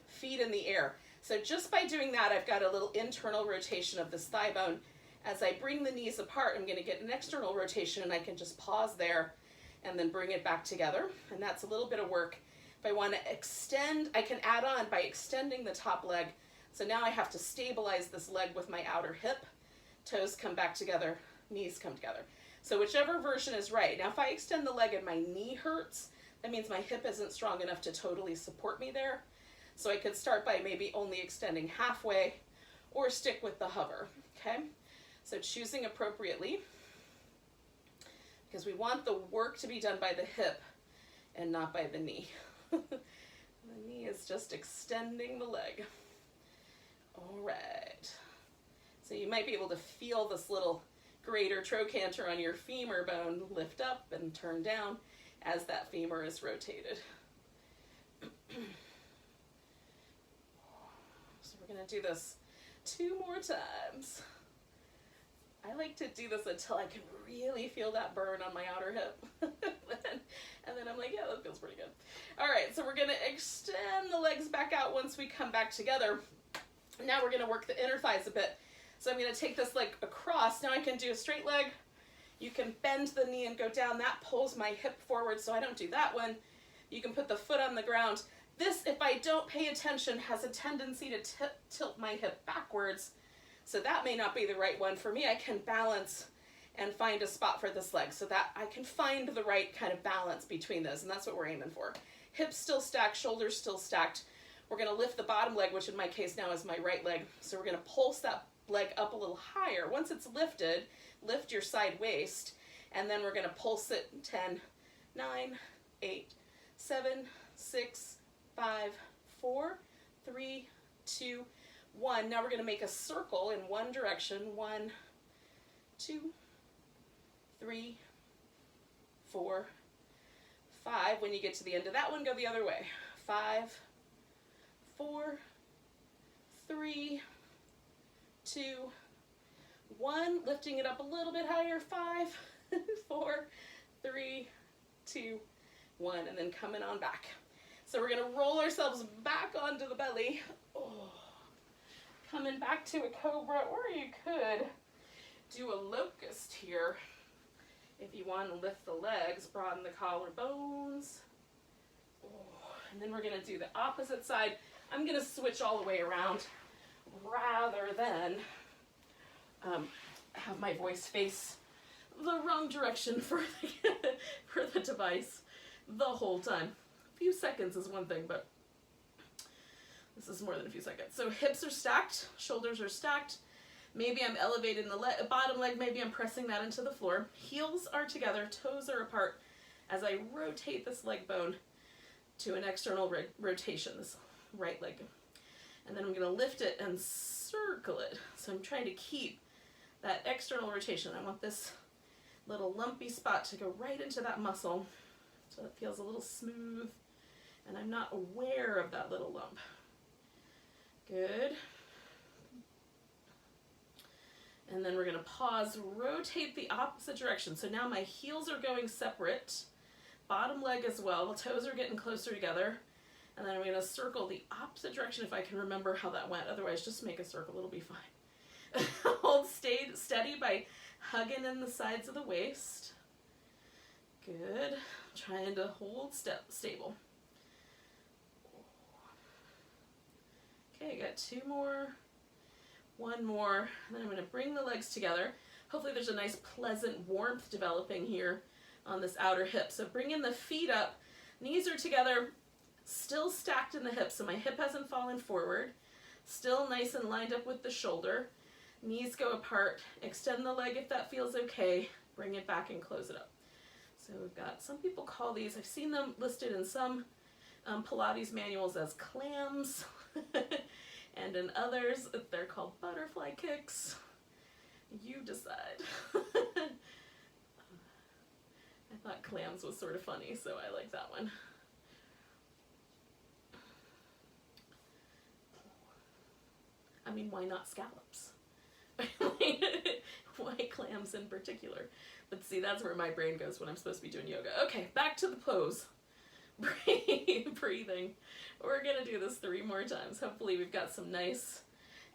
feet in the air. So just by doing that, I've got a little internal rotation of this thigh bone. As I bring the knees apart, I'm going to get an external rotation, and I can just pause there and then bring it back together. And that's a little bit of work. If I want to extend, I can add on by extending the top leg. So now I have to stabilize this leg with my outer hip. Toes come back together, knees come together. So whichever version is right. Now if I extend the leg and my knee hurts, that means my hip isn't strong enough to totally support me there. So I could start by maybe only extending halfway or stick with the hover, okay? So choosing appropriately, because we want the work to be done by the hip and not by the knee. The knee is just extending the leg. All right. So you might be able to feel this little greater trochanter on your femur bone lift up and turn down as that femur is rotated. So we're going to do this 2 more times. I like to do this until I can really feel that burn on my outer hip. And then I'm like, yeah, that feels pretty good. All right, so we're going to extend the legs back out once we come back together. Now we're going to work the inner thighs a bit. So I'm going to take this leg across. Now I can do a straight leg. You can bend the knee and go down. That pulls my hip forward, so I don't do that one. You can put the foot on the ground. This, if I don't pay attention, has a tendency to tilt my hip backwards. So that may not be the right one for me. I can balance and find a spot for this leg so that I can find the right kind of balance between those, and that's what we're aiming for. Hips still stacked, shoulders still stacked. We're gonna lift the bottom leg, which in my case now is my right leg. So we're gonna pulse that leg up a little higher. Once it's lifted, lift your side waist, and then we're gonna pulse it 10, 9, 8, 7, 6, 5, 4, 3, 2, 1. Now we're gonna make a circle in one direction. 1, 2, 3, 4, 5. When you get to the end of that one, go the other way. 5, 4, 3, 2, 1. Lifting it up a little bit higher. 5, 4, 3, 2, 1. And then coming on back. So we're going to roll ourselves back onto the belly. Oh. Coming back to a cobra, or you could do a locust here. If you want to lift the legs, broaden the collarbones. Oh. And then we're going to do the opposite side. I'm going to switch all the way around rather than have my voice face the wrong direction for the device the whole time. A few seconds is one thing, but this is more than a few seconds. So hips are stacked, shoulders are stacked. Maybe I'm elevating the bottom leg, maybe I'm pressing that into the floor. Heels are together, toes are apart as I rotate this leg bone to an external rotation, this right leg. And then I'm going to lift it and circle it. So I'm trying to keep that external rotation. I want this little lumpy spot to go right into that muscle so it feels a little smooth and I'm not aware of that little lump. Good. And then we're going to pause, rotate the opposite direction. So now my heels are going separate, bottom leg as well, the toes are getting closer together. And then I'm going to circle the opposite direction if I can remember how that went. Otherwise, just make a circle, it'll be fine. Hold steady by hugging in the sides of the waist. Good. Trying to hold stable. Okay, got 2 more. 1 more. And then I'm going to bring the legs together. Hopefully there's a nice pleasant warmth developing here on this outer hip. So bringing the feet up, knees are together, still stacked in the hips, so my hip hasn't fallen forward. Still nice and lined up with the shoulder. Knees go apart. Extend the leg if that feels okay. Bring it back and close it up. So we've got, some people call these, I've seen them listed in some Pilates manuals as clams. And in others, they're called butterfly kicks. You decide. I thought clams was sort of funny, so I like that one. I mean, why not scallops? Why clams in particular? But see, that's where my brain goes when I'm supposed to be doing yoga. Okay, back to the pose. Breathing. We're gonna do this 3 more times. Hopefully we've got some nice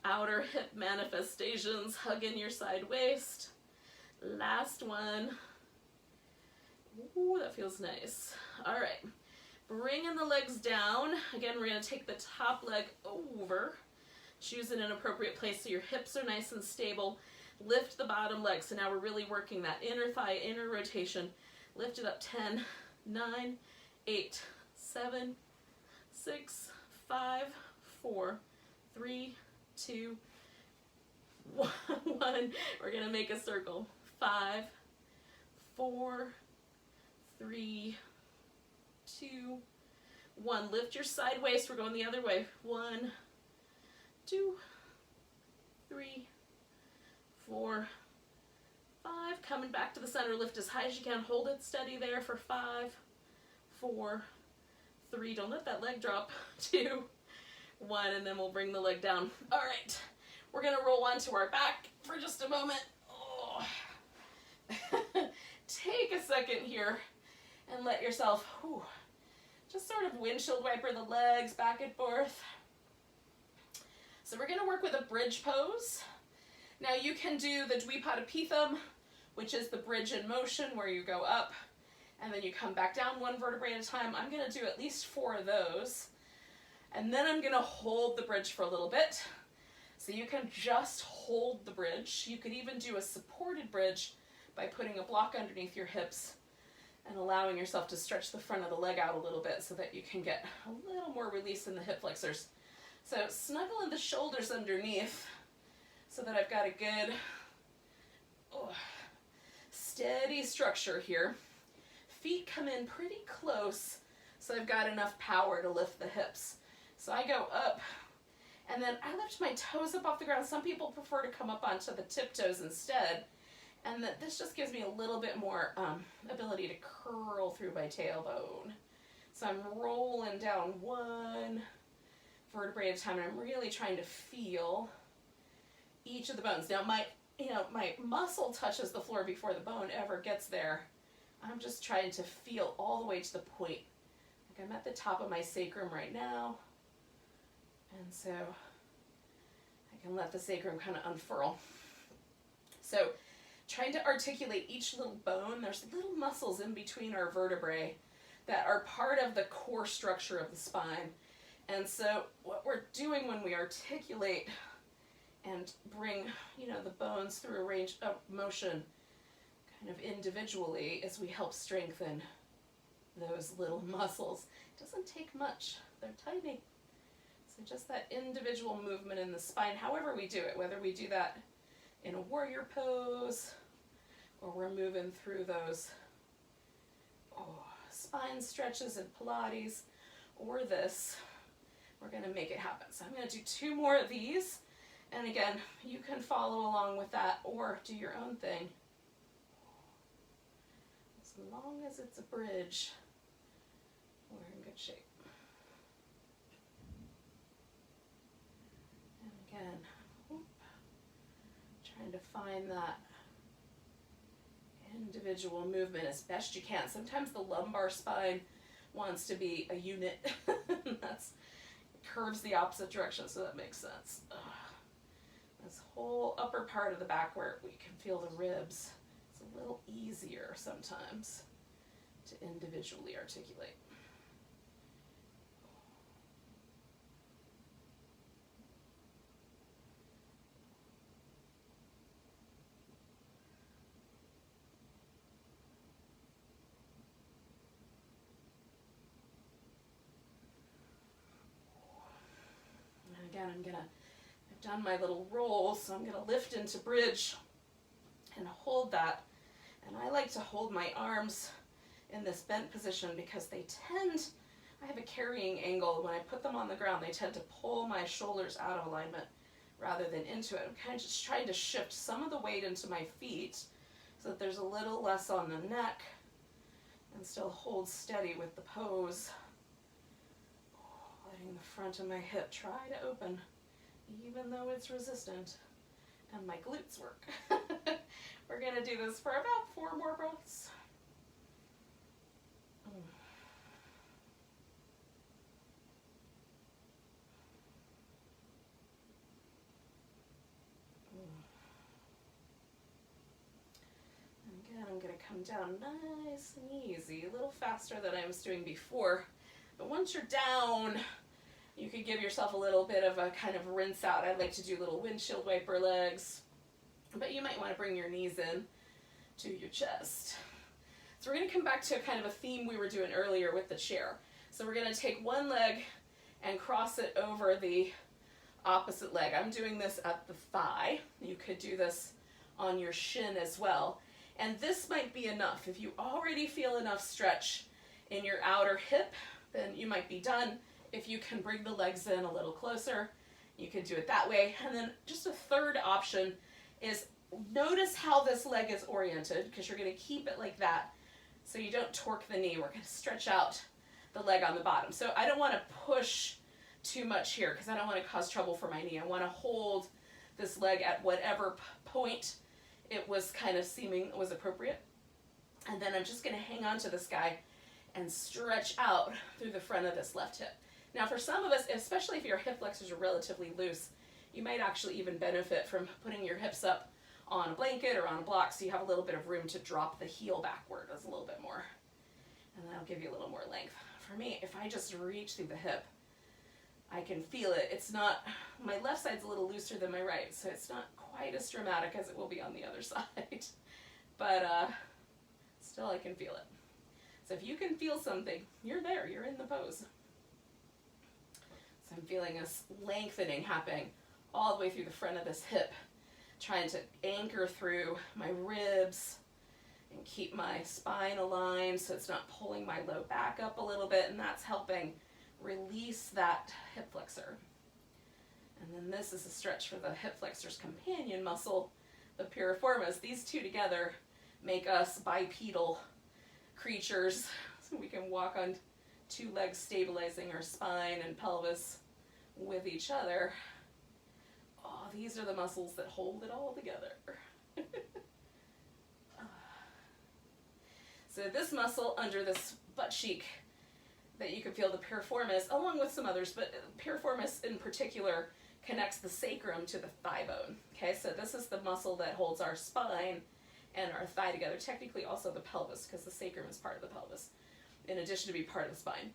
outer hip manifestations. Hug in your side waist. Last one. Ooh, that feels nice. All right, bringing the legs down. Again, we're gonna take the top leg over. Choose an appropriate place so your hips are nice and stable. Lift the bottom leg. So now we're really working that inner thigh, inner rotation. Lift it up. 10, 9, 8, 7, 6, 5, 4, 3, 2, 1. We're going to make a circle. 5, 4, 3, 2, 1. Lift your side waist. We're going the other way. 1, 2, 3, 4, 5. Coming back to the center. Lift as high as you can. Hold it steady there for 5, 4, 3. Don't let that leg drop. 2, 1. And then we'll bring the leg down. All right. We're going to roll onto our back for just a moment. Oh. Take a second here and let yourself just sort of windshield wiper the legs back and forth. So we're going to work with a bridge pose. Now you can do the Dvipadipitham, which is the bridge in motion where you go up and then you come back down 1 vertebrae at a time. I'm going to do at least 4 of those. And then I'm going to hold the bridge for a little bit. So you can just hold the bridge. You could even do a supported bridge by putting a block underneath your hips and allowing yourself to stretch the front of the leg out a little bit so that you can get a little more release in the hip flexors. So snuggle in the shoulders underneath so that I've got a good steady structure here. Feet come in pretty close so I've got enough power to lift the hips. So I go up and then I lift my toes up off the ground. Some people prefer to come up onto the tiptoes instead. And that this just gives me a little bit more ability to curl through my tailbone. So I'm rolling down one vertebrae at a time, and I'm really trying to feel each of the bones. Now my muscle touches the floor before the bone ever gets there. I'm just trying to feel all the way to the point. Like I'm at the top of my sacrum right now. And so I can let the sacrum kind of unfurl. So trying to articulate each little bone. There's little muscles in between our vertebrae that are part of the core structure of the spine. And so what we're doing when we articulate and bring, the bones through a range of motion kind of individually is we help strengthen those little muscles. It doesn't take much. They're tiny. So just that individual movement in the spine, however we do it, whether we do that in a warrior pose, or we're moving through those spine stretches in Pilates, or this, we're going to make it happen. So I'm going to do 2 more of these, and again, you can follow along with that or do your own thing. As long as it's a bridge, we're in good shape. And again, trying to find that individual movement as best you can. Sometimes the lumbar spine wants to be a unit. That's curves the opposite direction, so that makes sense. This whole upper part of the back where we can feel the ribs, it's a little easier sometimes to individually articulate. Again, I've done my little roll, so I'm gonna lift into bridge and hold that. And I like to hold my arms in this bent position because I have a carrying angle. When I put them on the ground, they tend to pull my shoulders out of alignment rather than into it. I'm kind of just trying to shift some of the weight into my feet so that there's a little less on the neck and still hold steady with the pose. Letting the front of my hip try to open, even though it's resistant, and my glutes work. We're going to do this for about 4 more breaths. And again, I'm going to come down nice and easy, a little faster than I was doing before. But once you're down, you could give yourself a little bit of a kind of rinse out. I like to do little windshield wiper legs, but you might want to bring your knees in to your chest. So we're going to come back to kind of a theme we were doing earlier with the chair. So we're going to take one leg and cross it over the opposite leg. I'm doing this at the thigh. You could do this on your shin as well. And this might be enough. If you already feel enough stretch in your outer hip, then you might be done. If you can bring the legs in a little closer, you can do it that way. And then just a third option is notice how this leg is oriented, because you're going to keep it like that so you don't torque the knee. We're going to stretch out the leg on the bottom. So I don't want to push too much here because I don't want to cause trouble for my knee. I want to hold this leg at whatever point it was kind of seeming was appropriate. And then I'm just going to hang on to this guy and stretch out through the front of this left hip. Now for some of us, especially if your hip flexors are relatively loose, you might actually even benefit from putting your hips up on a blanket or on a block so you have a little bit of room to drop the heel backward as a little bit more. And that'll give you a little more length. For me, if I just reach through the hip, I can feel it. It's not, my left side's a little looser than my right, so it's not quite as dramatic as it will be on the other side. But still I can feel it. So if you can feel something, you're there, you're in the pose. So I'm feeling this lengthening happening all the way through the front of this hip, trying to anchor through my ribs and keep my spine aligned so it's not pulling my low back up a little bit, and that's helping release that hip flexor. And then this is a stretch for the hip flexor's companion muscle, the piriformis. These two together make us bipedal creatures, so we can walk on two legs, stabilizing our spine and pelvis with each other. Oh, these are the muscles that hold it all together. So this muscle under this butt cheek that you can feel, the piriformis, along with some others, but piriformis in particular connects the sacrum to the thigh bone. Okay, so this is the muscle that holds our spine and our thigh together, technically also the pelvis, because the sacrum is part of the pelvis, in addition to be part of the spine.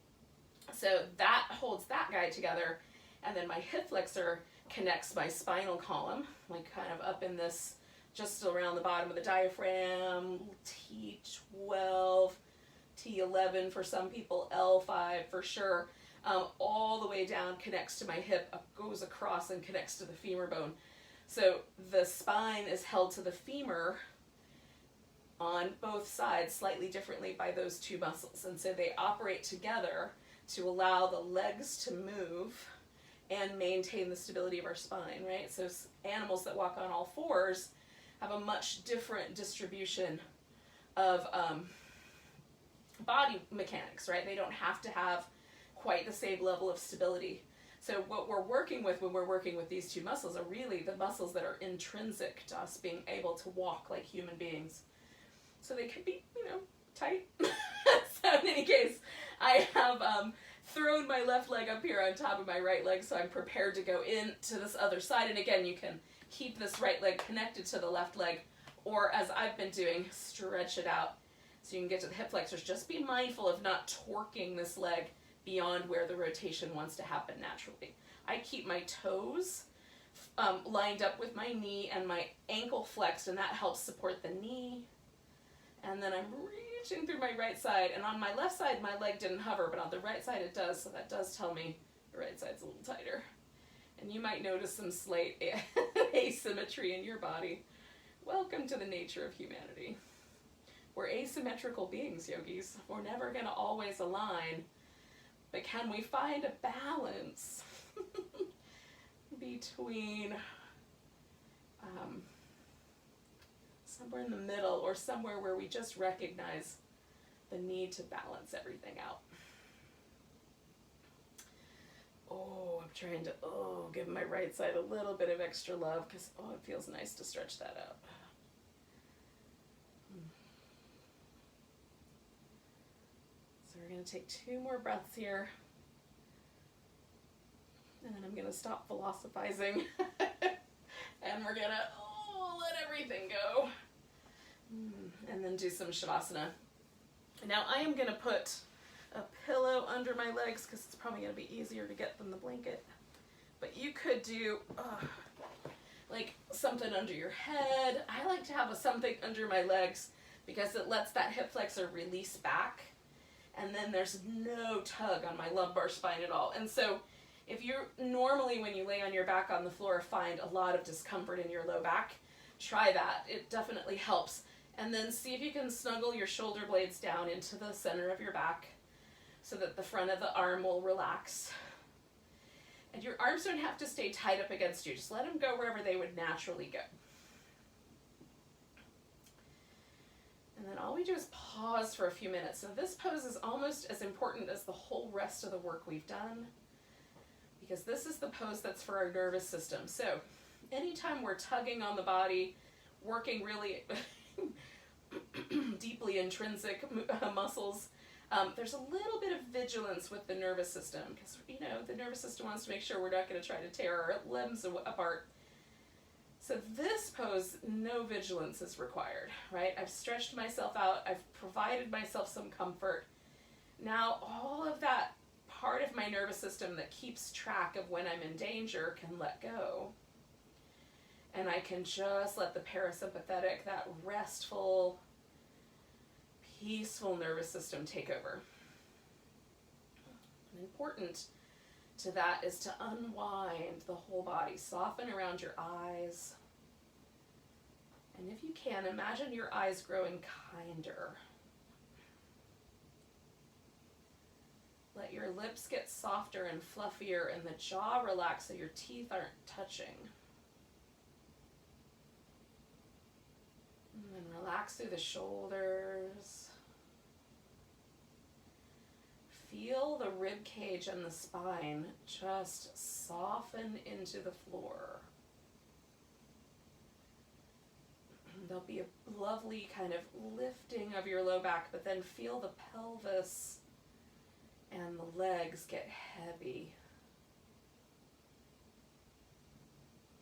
So that holds that guy together, and then my hip flexor connects my spinal column, like kind of up in this, just around the bottom of the diaphragm, T12, T11 for some people, L5 for sure, all the way down, connects to my hip, goes across and connects to the femur bone. So the spine is held to the femur on both sides slightly differently by those two muscles, and so they operate together to allow the legs to move and maintain the stability of our spine, right? So animals that walk on all fours have a much different distribution of body mechanics, right? They don't have to have quite the same level of stability. So what we're working with when we're working with these two muscles are really the muscles that are intrinsic to us being able to walk like human beings. So they could be, tight. So in any case, I have thrown my left leg up here on top of my right leg, so I'm prepared to go into this other side. And again, you can keep this right leg connected to the left leg, or as I've been doing, stretch it out so you can get to the hip flexors. Just be mindful of not torquing this leg beyond where the rotation wants to happen naturally. I keep my toes lined up with my knee and my ankle flexed, and that helps support the knee. And then I'm reaching through my right side, and on my left side my leg didn't hover, but on the right side it does, so that does tell me the right side's a little tighter. And you might notice some slight asymmetry in your body. Welcome to the nature of humanity. We're asymmetrical beings, yogis. We're never going to always align, but can we find a balance between somewhere in the middle, or somewhere where we just recognize the need to balance everything out? Oh, I'm trying to, give my right side a little bit of extra love, because, it feels nice to stretch that out. So we're going to take 2 more breaths here, and then I'm going to stop philosophizing, and we're going to, let everything go, and then do some shavasana. Now I am going to put a pillow under my legs because it's probably going to be easier to get than the blanket. But you could do like something under your head. I like to have something under my legs because it lets that hip flexor release back, and then there's no tug on my lumbar spine at all. And so if you normally, when you lay on your back on the floor, find a lot of discomfort in your low back, try that. It definitely helps. And then see if you can snuggle your shoulder blades down into the center of your back, so that the front of the arm will relax. And your arms don't have to stay tight up against you. Just let them go wherever they would naturally go. And then all we do is pause for a few minutes. So this pose is almost as important as the whole rest of the work we've done, because this is the pose that's for our nervous system. So anytime we're tugging on the body, working really deeply intrinsic muscles, there's a little bit of vigilance with the nervous system, because the nervous system wants to make sure we're not going to try to tear our limbs apart. So this pose, no vigilance is required, right? I've stretched myself out, I've provided myself some comfort. Now all of that part of my nervous system that keeps track of when I'm in danger can let go. And I can just let the parasympathetic, that restful, peaceful nervous system take over. And important to that is to unwind the whole body. Soften around your eyes. And if you can, imagine your eyes growing kinder. Let your lips get softer and fluffier and the jaw relax so your teeth aren't touching. And then relax through the shoulders. Feel the rib cage and the spine just soften into the floor. There'll be a lovely kind of lifting of your low back, but then feel the pelvis and the legs get heavy.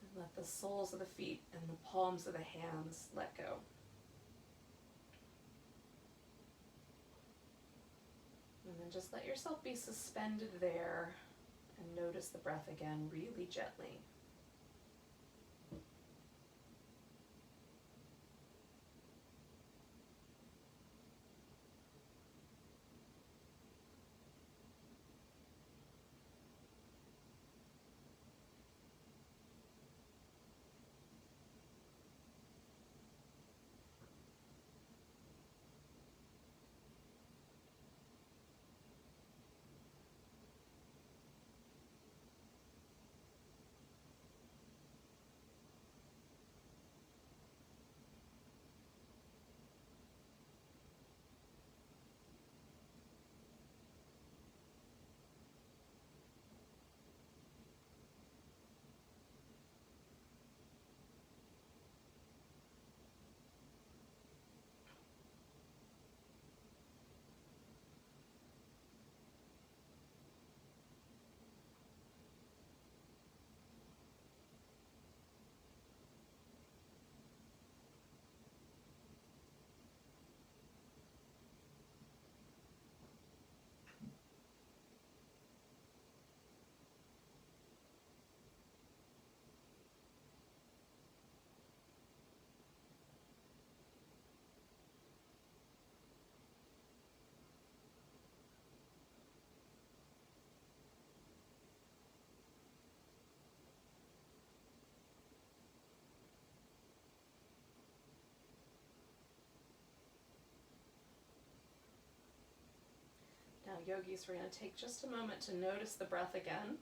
And let the soles of the feet and the palms of the hands let go. And then just let yourself be suspended there and notice the breath again really gently. Now, yogis, we're going to take just a moment to notice the breath again.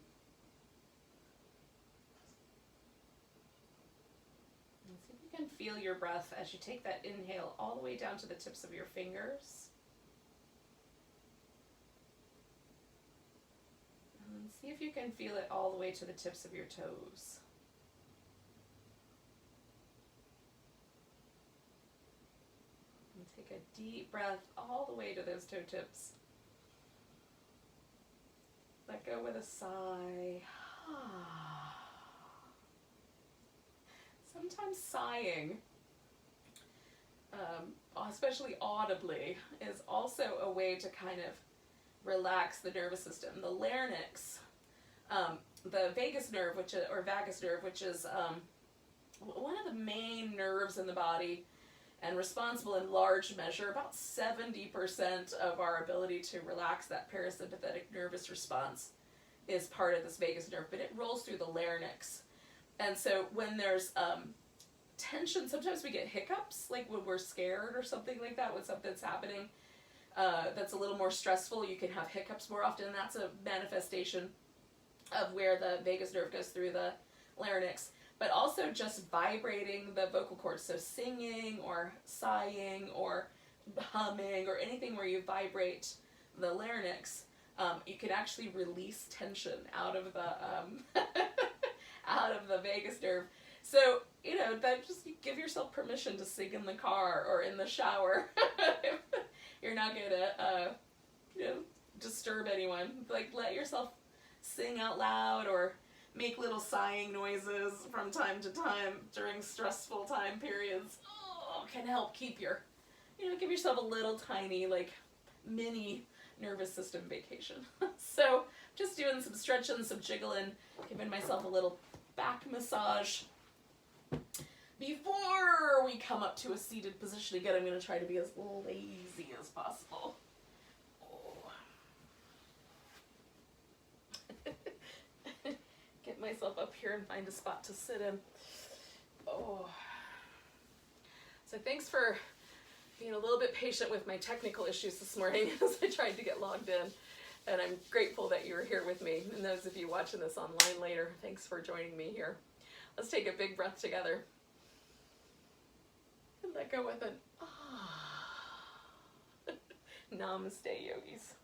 And see if you can feel your breath as you take that inhale all the way down to the tips of your fingers. And see if you can feel it all the way to the tips of your toes. And take a deep breath all the way to those toe tips. Let go with a sigh. Sometimes sighing, especially audibly, is also a way to kind of relax the nervous system. The larynx, the vagus nerve, or vagus nerve, which is one of the main nerves in the body and responsible in large measure, about 70% of our ability to relax that parasympathetic nervous response is part of this vagus nerve, but it rolls through the larynx. And so when there's tension, sometimes we get hiccups, like when we're scared or something like that, when something's happening that's a little more stressful, you can have hiccups more often. That's a manifestation of where the vagus nerve goes through the larynx. But also just vibrating the vocal cords, so singing or sighing or humming or anything where you vibrate the larynx, you can actually release tension out of the out of the vagus nerve. So, that just give yourself permission to sing in the car or in the shower. You're not gonna, disturb anyone. Like, let yourself sing out loud or make little sighing noises from time to time during stressful time periods. Can help keep give yourself a little tiny, mini nervous system vacation. So just doing some stretching, some jiggling, giving myself a little back massage. Before we come up to a seated position again, I'm going to try to be as lazy as possible. Oh. Get myself up here and find a spot to sit in. Oh. So thanks for being a little bit patient with my technical issues this morning as I tried to get logged in. And I'm grateful that you were here with me. And those of you watching this online later, thanks for joining me here. Let's take a big breath together. And let go with an ah. Namaste, yogis.